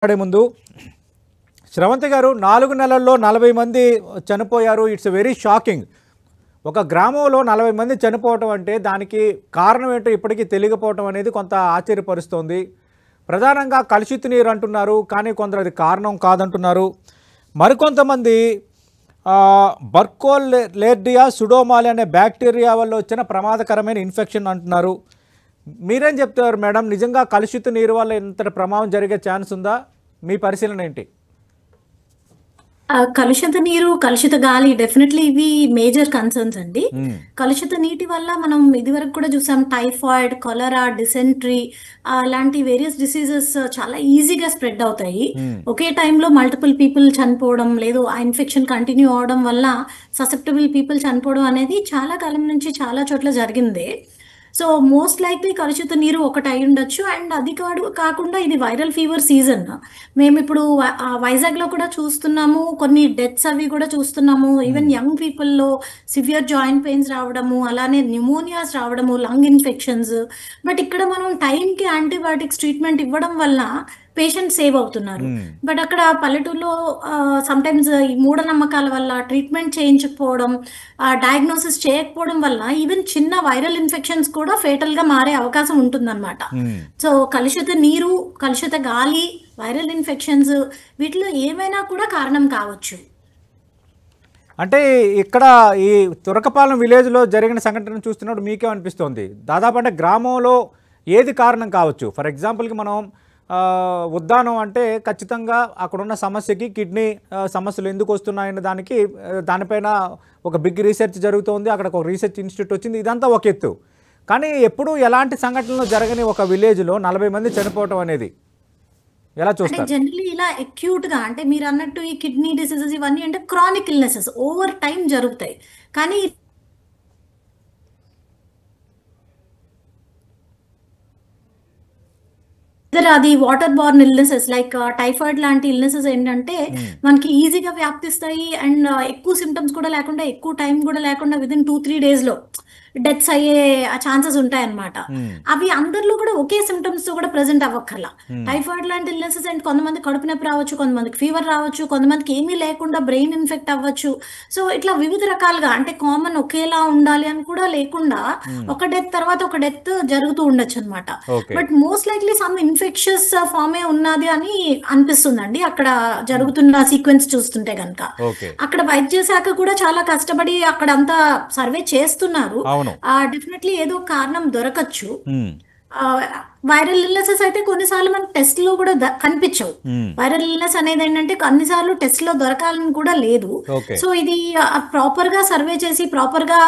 మాట్లాడే ముందు శ్రవంతి గారు 4 నెలల్లో 40 మంది చనిపోయారు. It's very shocking. ఒక గ్రామంలో 40 మంది చనిపోవటం అంటే దానికి కారణం ఏంటో ఇప్పటికీ తెలియకపోవటం అనేది కొంత ఆశ్చర్యపరుస్తోంది. ప్రధానంగా కలుషిత నీరు అంటున్నారు, కానీ కొందరు అది కారణం కాదంటున్నారు. మరికొంతమంది బర్కోలేర్డియా సుడోమాలి అనే బ్యాక్టీరియా వల్ల వచ్చిన ప్రమాదకరమైన ఇన్ఫెక్షన్ అంటున్నారు. మీరేం చెప్తారు మేడం? నిజంగా కలుషిత నీరు వల్ల ఇంతటి ప్రమాదం జరిగే ఛాన్స్ ఉందా? మీ పరిశీలన ఏంటి? కలుషిత నీరు, కలుషిత గాలి డెఫినెట్లీ ఇవి మేజర్ కన్సర్న్స్ అండి. కలుషిత నీటి వల్ల మనం ఇదివరకు కూడా చూసాం, టైఫాయిడ్, కొలరా, డిసెంట్రీ అలాంటి వేరియస్ డిసీజెస్ చాలా ఈజీగా స్ప్రెడ్ అవుతాయి. ఒకే టైంలో మల్టిపుల్ పీపుల్ చనిపోవడం, లేదు ఆ ఇన్ఫెక్షన్ కంటిన్యూ అవడం వల్ల ససెప్టబుల్ పీపుల్ చనిపోవడం అనేది చాలా కాలం నుంచి చాలా చోట్ల జరిగిందే. సో మోస్ట్ లైక్లీ కలుషిత నీరు ఒకటి అయి ఉండొచ్చు. అండ్ అది కాకుండా ఇది వైరల్ ఫీవర్ సీజన్. మేము ఇప్పుడు వైజాగ్లో కూడా చూస్తున్నాము, కొన్ని డెత్స్ అవి కూడా చూస్తున్నాము. ఈవెన్ యంగ్ పీపుల్లో సివియర్ జాయింట్ పెయిన్స్ రావడము, అలానే న్యూమోనియాస్ రావడము, లంగ్ ఇన్ఫెక్షన్స్. బట్ ఇక్కడ మనం టైంకి యాంటీబయాటిక్స్ ట్రీట్మెంట్ ఇవ్వడం వల్ల పేషెంట్ సేవ్ అవుతున్నారు. బట్ అక్కడ పల్లెటూరులో సమ్టైమ్స్ ఈ మూఢనమ్మకాల వల్ల ట్రీట్మెంట్ చేయించకపోవడం, డయాగ్నోసిస్ చేయకపోవడం వల్ల ఈవెన్ చిన్న వైరల్ ఇన్ఫెక్షన్స్ కూడా ఫేటల్ గా మారే అవకాశం ఉంటుందన్నమాట. సో కలుషిత నీరు, కలుషిత గాలి, వైరల్ ఇన్ఫెక్షన్స్ వీటిలో ఏమైనా కూడా కారణం కావచ్చు. అంటే ఇక్కడ ఈ తురకపాలెం విలేజ్లో జరిగిన సంఘటన చూస్తున్నప్పుడు మీకేమనిపిస్తోంది? దాదాపు అంటే గ్రామంలో ఏది కారణం కావచ్చు? ఫర్ ఎగ్జాంపుల్కి మనం ఉద్దానం అంటే ఖచ్చితంగా అక్కడున్న సమస్యకి కిడ్నీ సమస్యలు ఎందుకు వస్తున్నాయన్న దానిపైన ఒక బిగ్ రీసెర్చ్ జరుగుతోంది. అక్కడ ఒక రీసెర్చ్ ఇన్స్టిట్యూట్ వచ్చింది. ఇదంతా ఒక ఎత్తు. కానీ ఎప్పుడు ఎలాంటి సంఘటనలు జరగని ఒక విలేజ్లో 40 మంది చనిపోవటం అనేది ఎలా చూస్తారు? జనరలీ ఇలా అక్యూట్ గా, అంటే మీరు అన్నట్టు ఈ కిడ్నీ డిసీజెస్ ఇవన్నీ అంటే క్రానిక్ ఇల్నెసెస్ ఓవర్ టైం జరుగుతాయి. కానీ అది water born illnesses like typhoid లాంటి ఇల్నెసెస్ ఏంటంటే మనకి ఈజీగా వ్యాప్తిస్తాయి. అండ్ ఎక్కువ సిమ్టమ్స్ కూడా లేకుండా, ఎక్కువ టైం కూడా లేకుండా విదిన్ 2-3 days లో డెత్స్ అయ్యే ఛాన్సెస్ ఉంటాయన్నమాట. అవి అందరిలో కూడా ఒకే సిమ్టమ్స్ తో కూడా ప్రెసెంట్ అవ్వక్కర్లా. టైఫాయిడ్ లాంటి ఇల్నెసెస్ అండ్ కొంతమందికి కడుపు నొప్పి రావచ్చు, కొంతమందికి ఫీవర్ రావచ్చు, కొంతమందికి ఏమీ లేకుండా బ్రెయిన్ ఇన్ఫెక్ట్ అవ్వచ్చు. సో ఇట్లా వివిధ రకాలుగా, అంటే కామన్ ఒకేలా ఉండాలి అని కూడా లేకుండా ఒక డెత్ తర్వాత ఒక డెత్ జరుగుతూ ఉండొచ్చు అనమాట. But most likely some infectious ఫామే ఉన్నది అని అనిపిస్తుందండి అక్కడ జరుగుతున్న సీక్వెన్స్ చూస్తుంటే కనుక. అక్కడ వైద్య శాఖ కూడా చాలా కష్టపడి అక్కడ అంతా సర్వే చేస్తున్నారు. డెఫినెట్లీ ఏదో కారణం దొరకచ్చు. వైరల్ ఇల్నెసెస్ అయితే కొన్నిసార్లు మనకు టెస్ట్ లో కూడా కనిపించవు. వైరల్ ఇల్నెస్ అనేది ఏంటంటే కొన్నిసార్లు టెస్ట్ లో దొరకాలని కూడా లేదు. సో ఇది ప్రాపర్ గా సర్వే చేసి, ప్రాపర్ గా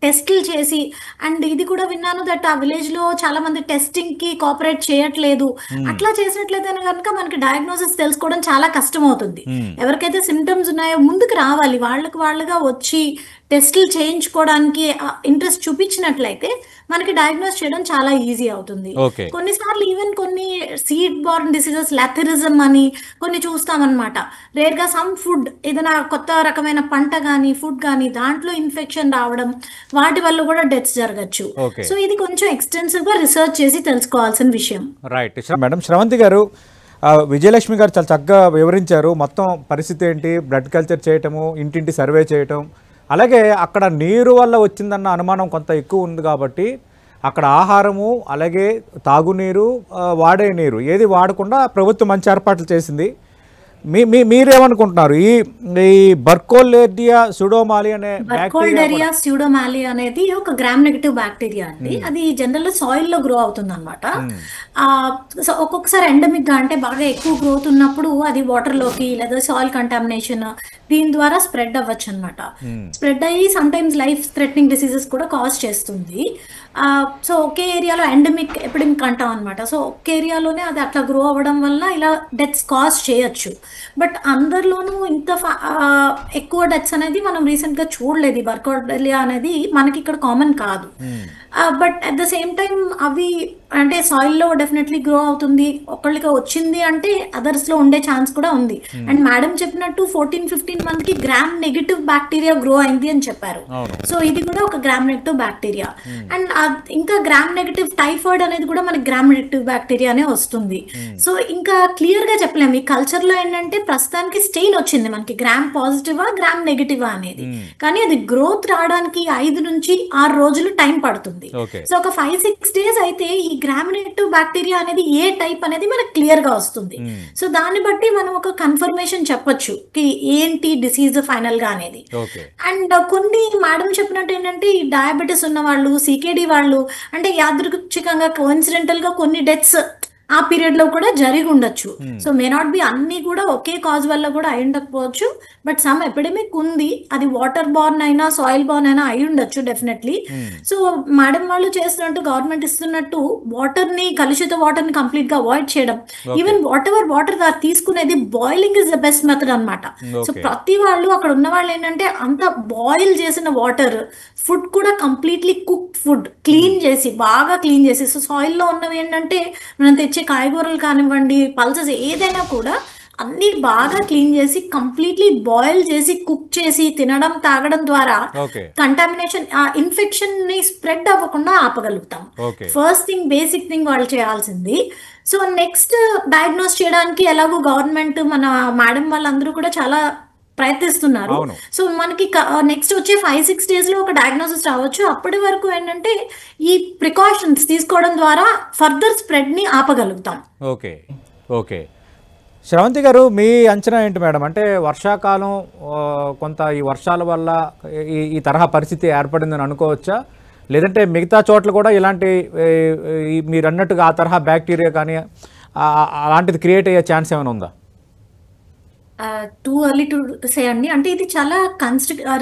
టెస్టులు చేసి, అండ్ ఇది కూడా విన్నాను దట్ ఆ విలేజ్ లో చాలా మంది టెస్టింగ్ కి కోఆపరేట్ చేయట్లేదు. అట్లా చేసినట్లయితే కనుక మనకి డయాగ్నోసిస్ తెలుసుకోవడం చాలా కష్టం అవుతుంది. ఎవరికైతే సిమ్టమ్స్ ఉన్నాయో ముందుకు రావాలి, వాళ్ళుగా వచ్చి టెస్టులు చేయించుకోవడానికి ఇంట్రెస్ట్ చూపించినట్లయితే మనకి డయాగ్నోస్ చేయడం చాలా ఈజీ అవుతుంది. కొన్నిసార్లు ఈవెన్ కొన్ని సీడ్ బార్న్ డిసీజెస్, లాథరిజం అని కొన్ని చూస్తామన్నమాట. రేర్ గా సమ్ ఫుడ్, ఏదైనా కొత్త రకమైన పంట కానీ ఫుడ్ కానీ దాంట్లో ఇన్ఫెక్షన్ రావడం, వాటి వల్ల కూడా డెత్స్ జరగచ్చు. సో ఇది కొంచెం ఎక్స్టెన్సివ్ గా రీసెర్చ్ చేసి తెలుసుకోవాల్సిన విషయం. Right madam. శ్రవంతి గారు, విజయలక్ష్మి గారు చాలా చక్కగా వివరించారు మొత్తం పరిస్థితి ఏంటి, బ్లడ్ కల్చర్ చేయటము, ఇంటింటి సర్వే చేయటం, అలాగే అక్కడ నీరు వల్ల వచ్చిందన్న అనుమానం కొంత ఎక్కువ ఉంది కాబట్టి అక్కడ ఆహారము, అలాగే తాగునీరు, వాడే నీరు ఏది వాడకుండా ప్రభుత్వం మంచి ఏర్పాట్లు చేసింది. మీరేమనుకుంటున్నారు? ఈ బర్కోలేర్డియా సుడోమాలి అనే సుడోమాలి అనేది ఒక గ్రామ్ నెగటివ్ బ్యాక్టీరియా అండి. అది జనరల్ సాయిల్ లో గ్రో అవుతుంది అనమాట. ఒక్కొక్కసారి ఎండమిక్ గా, అంటే బాగా ఎక్కువ గ్రోత్ ఉన్నప్పుడు అది వాటర్ లోకి లేదా సాయిల్ కంటామినేషన్ దీని ద్వారా స్ప్రెడ్ అవ్వచ్చు అనమాట. స్ప్రెడ్ అయ్యి some times life threatening diseases కూడా కాజ్ చేస్తుంది. సో ఒకే ఏరియాలో ఎండమిక్ ఎపిడమిక్ అంటాం అనమాట. సో ఒకే ఏరియాలోనే అది అట్లా గ్రో అవ్వడం వల్ల ఇలా డెత్స్ కాజ్ చేయొచ్చు. బట్ అందరిలోనూ ఇంత ఎక్కువ డెత్స్ అనేది మనం రీసెంట్ గా చూడలేదు. బర్కోలేరియా అనేది మనకి ఇక్కడ కామన్ కాదు. But at the same time అవి అంటే సాయిల్లో డెఫినెట్లీ గ్రో అవుతుంది, ఒకళ్ళకి వచ్చింది అంటే అదర్స్లో ఉండే ఛాన్స్ కూడా ఉంది. అండ్ మేడం చెప్పినట్టు 14-15 మంత్కి గ్రామ్ నెగిటివ్ బ్యాక్టీరియా గ్రో అయింది అని చెప్పారు. సో ఇది కూడా ఒక గ్రామ్ నెగిటివ్ బ్యాక్టీరియా. అండ్ ఇంకా గ్రామ్ నెగిటివ్ టైఫాయిడ్ అనేది కూడా మనకి గ్రామ్ నెగిటివ్ బ్యాక్టీరియానే వస్తుంది. సో ఇంకా క్లియర్గా చెప్పలేము. ఈ కల్చర్లో ఏంటంటే ప్రస్తుతానికి స్టెయిన్ వచ్చింది మనకి, గ్రామ్ పాజిటివా గ్రామ్ నెగిటివా అనేది, కానీ అది గ్రోత్ రావడానికి 5 నుంచి 6 రోజులు టైం పడుతుంది. సో ఒక 5-6 డేస్ అయితే ఈ గ్రామ్ నెగిటివ్ బ్యాక్టీరియా అనేది ఏ టైప్ అనేది మనకు క్లియర్ గా వస్తుంది. సో దాన్ని బట్టి మనం ఒక కన్ఫర్మేషన్ చెప్పొచ్చు ఏంటి డిసీజ్ ఫైనల్ గా అనేది. అండ్ కొన్ని మేడం చెప్పినట్టు ఏంటంటే ఈ డయాబెటీస్ ఉన్న వాళ్ళు, సికేడి వాళ్ళు అంటే యాదృచ్ఛికంగా కోఇన్సిడెంటల్ గా కొన్ని డెత్స్ ఆ పీరియడ్ లో కూడా జరిగి ఉండొచ్చు. సో మే నాట్ బి అన్ని కూడా ఒకే కాజ్ వల్ల కూడా అయి ఉండకపోవచ్చు, బట్ సమ్ ఎపిడమిక్ ఉంది, అది వాటర్ బార్న్ అయినా సాయిల్ బార్న్ అయినా అయి ఉండొచ్చు డెఫినెట్లీ. సో మేడం వాళ్ళు చేస్తున్నట్టు, గవర్నమెంట్ ఇస్తున్నట్టు వాటర్ ని, కలుషిత వాటర్ ని కంప్లీట్ గా అవాయిడ్ చేయడం. ఈవెన్ వాటర్ తీసుకునేది boiling is the best method అనమాట. సో ప్రతి వాళ్ళు అక్కడ ఉన్న వాళ్ళు ఏంటంటే అంత బాయిల్ చేసిన వాటర్, ఫుడ్ కూడా కంప్లీట్లీ కుక్డ్ ఫుడ్ క్లీన్ చేసి, బాగా క్లీన్ చేసి, సో సాయిల్లో ఉన్నవి ఏంటంటే మనం తెచ్చే కాయగూరలు కానివ్వండి, పల్సెస్ ఏదైనా కూడా అన్ని బాగా క్లీన్ చేసి కంప్లీట్లీ బాయిల్ చేసి కుక్ చేసి తినడం, తాగడం ద్వారా కంటామినేషన్, ఇన్ఫెక్షన్ ని స్ప్రెడ్ అవ్వకుండా ఆపగలుగుతాం. ఫస్ట్ థింగ్, బేసిక్ థింగ్ వాళ్ళు చేయాల్సింది. సో నెక్స్ట్ డయాగ్నోస్ చేయడానికి ఎలాగో గవర్నమెంట్, మన మేడం వాళ్ళందరూ కూడా చాలా ప్రయత్నిస్తున్నారు. సో మనకి నెక్స్ట్ వచ్చే 5-6 డేస్ లో ఒక డయాగ్నోసిస్ రావచ్చు. అప్పటి వరకు ఏంటంటే ఈ ప్రికాషన్స్ తీసుకోవడం ద్వారా ఫర్దర్ స్ప్రెడ్ ని ఆపగలుగుతాం. ఓకే ఓకే శ్రవంతి గారు, మీ అంచనా ఏంటి మేడం? అంటే వర్షాకాలం కొంత ఈ వర్షాల వల్ల ఈ తరహా పరిస్థితి ఏర్పడిందని అనుకోవచ్చా, లేదంటే మిగతా చోట్ల కూడా ఇలాంటి మీరు అన్నట్టుగా ఆ తరహా బ్యాక్టీరియా కానీ అలాంటిది క్రియేట్ అయ్యే ఛాన్స్ ఏమైనా ఉందా? టూ ఎర్లీ టు సే అండి. అంటే ఇది చాలా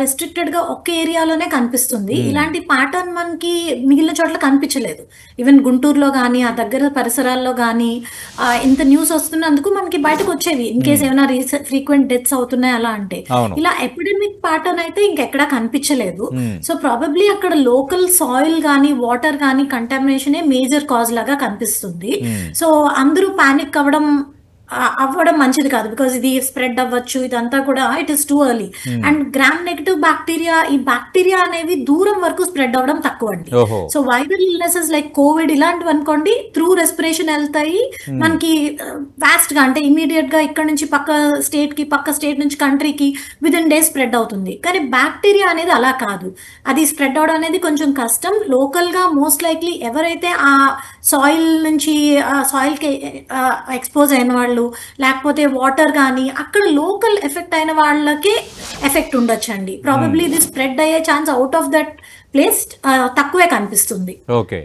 రెస్ట్రిక్టెడ్ గా ఒక ఏరియాలోనే కనిపిస్తుంది. ఇలాంటి ప్యాటర్న్ మనకి మిగిలిన చోట్ల కనిపించలేదు. ఈవెన్ గుంటూరులో కానీ ఆ దగ్గర పరిసరాల్లో కానీ ఇంత న్యూస్ వస్తున్నందుకు మనకి బయటకు వచ్చేవి, ఇన్ కేస్ ఏమైనా ఫ్రీక్వెంట్ డెత్స్ అవుతున్నాయి అలా అంటే. ఇలా ఎపిడమిక్ ప్యాటర్న్ అయితే ఇంకెక్కడా కనిపించలేదు. సో ప్రాబబ్లీ అక్కడ లోకల్ సాయిల్ కానీ వాటర్ కానీ కంటామినేషనే మేజర్ కాజ్ లాగా కనిపిస్తుంది. సో అందరూ పానిక్ అవ్వడం మంచిది కాదు, బికాస్ ఇది స్ప్రెడ్ అవ్వచ్చు, ఇదంతా కూడా it is too early. And gram negative bacteria, ఈ బ్యాక్టీరియా అనేవి దూరం వరకు స్ప్రెడ్ అవ్వడం తక్కువ అండి. So viral illnesses like Covid ఇలాంటివి అనుకోండి, త్రూ రెస్పిరేషన్ వెళ్తాయి మనకి ఫాస్ట్ గా, అంటే ఇమీడియట్ గా ఇక్కడ నుంచి పక్క స్టేట్ నుంచి కంట్రీకి విదిన్ డేస్ స్ప్రెడ్ అవుతుంది. కానీ బ్యాక్టీరియా అనేది అలా కాదు, అది స్ప్రెడ్ అవడం అనేది కొంచెం కష్టం. లోకల్ గా మోస్ట్ లైక్లీ ఎవరైతే ఆ సాయిల్ నుంచి సాయిల్ కి ఎక్స్పోజ్ అయిన వాళ్ళు, లేకపోతే వాటర్ కానీ అక్కడ లోకల్ ఎఫెక్ట్ అయిన వాళ్ళకే ఎఫెక్ట్ ఉండొచ్చండి. ప్రాబబ్లీ ఇది స్ప్రెడ్ అయ్యే chance out of that place తక్కువే కనిపిస్తుంది. ఓకే.